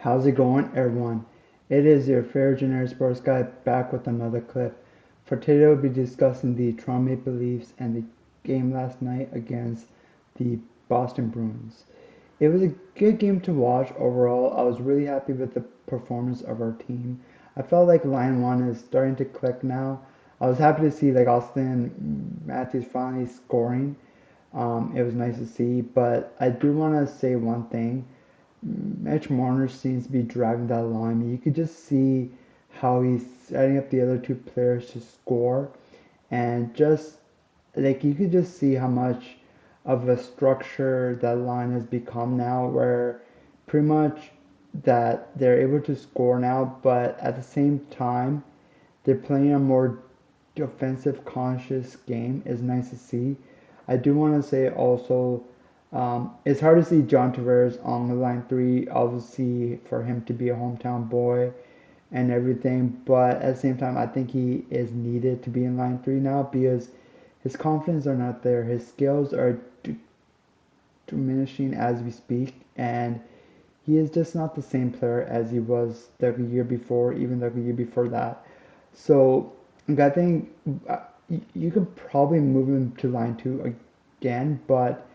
How's it going, everyone? It is your fair generic sports guy back with another clip. For today, we'll be discussing the Toronto Maple Leafs and the game last night against the Boston Bruins. It was a good game to watch overall. I was really happy with the performance of our team. I felt like line one is starting to click now. I was happy to see like Austin Matthews finally scoring. It was nice to see, but I do want to say one thing. Mitch Marner seems to be driving that line. You could just see how he's setting up the other two players to score, and just like you could just see how much of a structure that line has become now, where pretty much that they're able to score now, but at the same time they're playing a more defensive conscious game. Is nice to see. I do want to say also, it's hard to see John Tavares on the line three, obviously for him to be a hometown boy and everything, but at the same time, I think he is needed to be in line three now because his confidence are not there. His skills are diminishing as we speak, and he is just not the same player as he was the year before, even the year before that. So I think you can probably move him to line two again, but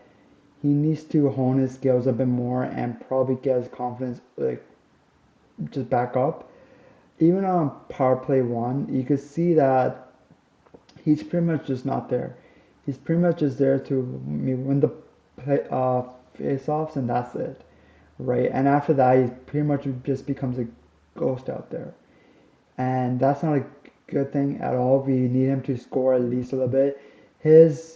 he needs to hone his skills a bit more and probably get his confidence like just back up. Even on power play one, you could see that he's pretty much just not there. He's pretty much just there to win the play, face-offs, and that's it, right? And after that, he pretty much just becomes a ghost out there, and that's not a good thing at all. We need him to score at least a little bit. His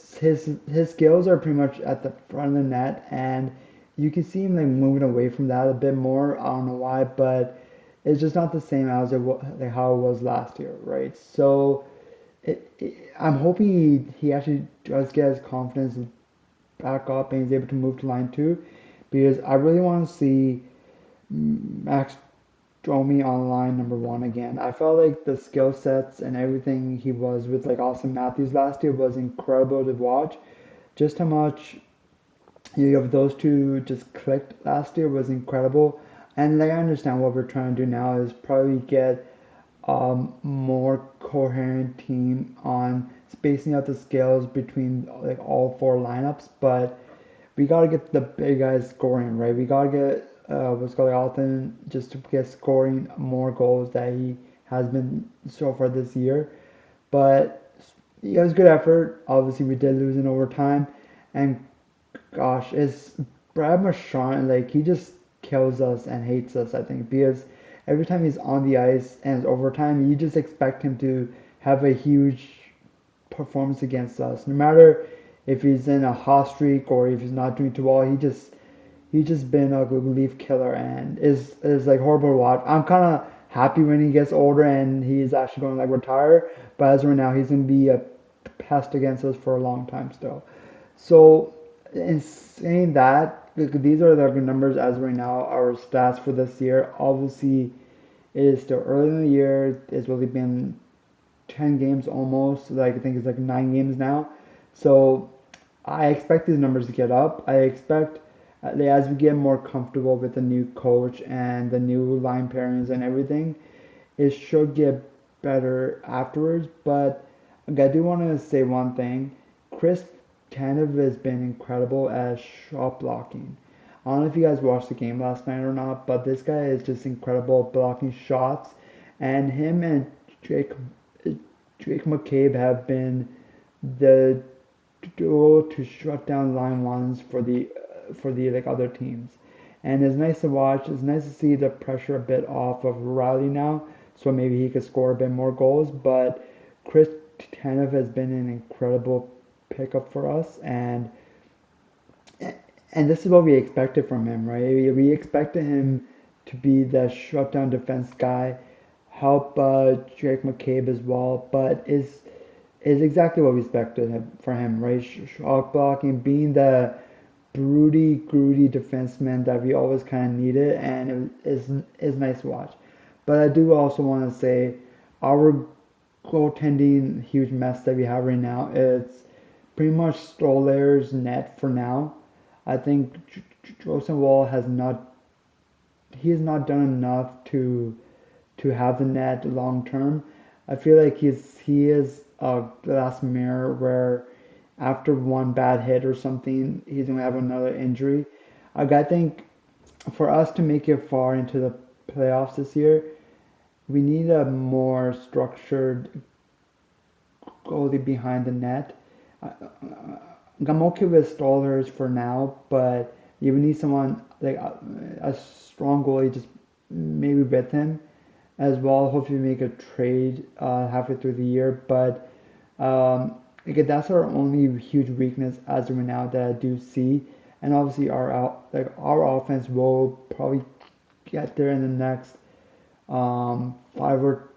skills are pretty much at the front of the net, and you can see him like moving away from that a bit more. I don't know why, but it's just not the same as like how it was last year, right? So I'm hoping he actually does get his confidence back up and he's able to move to line two, because I really want to see Max Domi on line number one again. I felt like the skill sets and everything he was with like Austin Matthews last year was incredible to watch. Just how much you have those two just clicked last year was incredible. And like I understand what we're trying to do now is probably get more coherent team on spacing out the scales between like all four lineups, but we gotta get the big guys scoring, right? We gotta get what's called Alton just to get scoring more goals that he has been so far this year. But yeah, it was good effort. Obviously, we did lose in overtime, and gosh, is Brad Marchand like he just kills us and hates us, I think, because every time he's on the ice and it's overtime, you just expect him to have a huge performance against us. No matter if he's in a hot streak or if he's not doing too well, he's just been a leaf killer and is like horrible to watch. I'm kind of happy when he gets older and he's actually going to like retire, but as of right now, he's going to be a pest against us for a long time still. So, in saying that, these are the numbers as of right now, our stats for this year. Obviously, it is still early in the year. It's really been 10 games almost. Like I think it's like 9 games now. So I expect these numbers to get up. I expect as we get more comfortable with the new coach and the new line pairings and everything, it should get better afterwards. But I do want to say one thing. Chris Tanev has been incredible as shot blocking. I don't know if you guys watched the game last night or not, but this guy is just incredible blocking shots. And him and Jake Drake McCabe have been the duo to shut down line ones for the like other teams. And it's nice to watch. It's nice to see the pressure a bit off of Riley now, so maybe he could score a bit more goals. But Chris Tanev has been an incredible pickup for us, and this is what we expected from him, right? We expected him to be the shutdown defense guy, help Drake McCabe as well, but is exactly what we expected for him, right? Shot blocking, being the broody defenseman that we always kind of needed, and it is nice to watch. But I do also want to say our goaltending huge mess that we have right now. It's pretty much Stoller's net for now. I think Joseph Wall has not he has not done enough to have the net long term. I feel like he is a glass mirror where after one bad hit or something, he's gonna have another injury. I think for us to make it far into the playoffs this year, we need a more structured goalie behind the net. I'm okay with Stollers for now, but you would need someone like a strong goalie just maybe with him as well. Hopefully, make a trade halfway through the year. But again, that's our only huge weakness as of right now that I do see. And obviously, our offense will probably get there in the next 5 or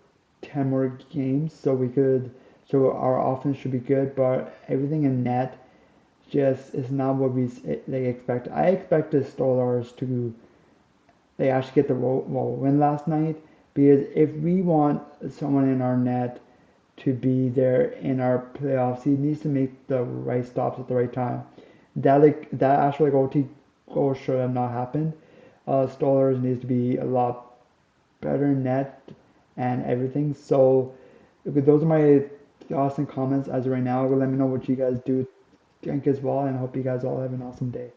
10 more games, so our offense should be good. But everything in net just is not what they expect. I expected Stolars to they actually get the win last night because if we want someone in our net to be there in our playoffs, he needs to make the right stops at the right time. That actually OT goal should have not happened. Stolars needs to be a lot better net and everything. So those are my thoughts and comments as of right now. Let me know what you guys do think as well, and I hope you guys all have an awesome day.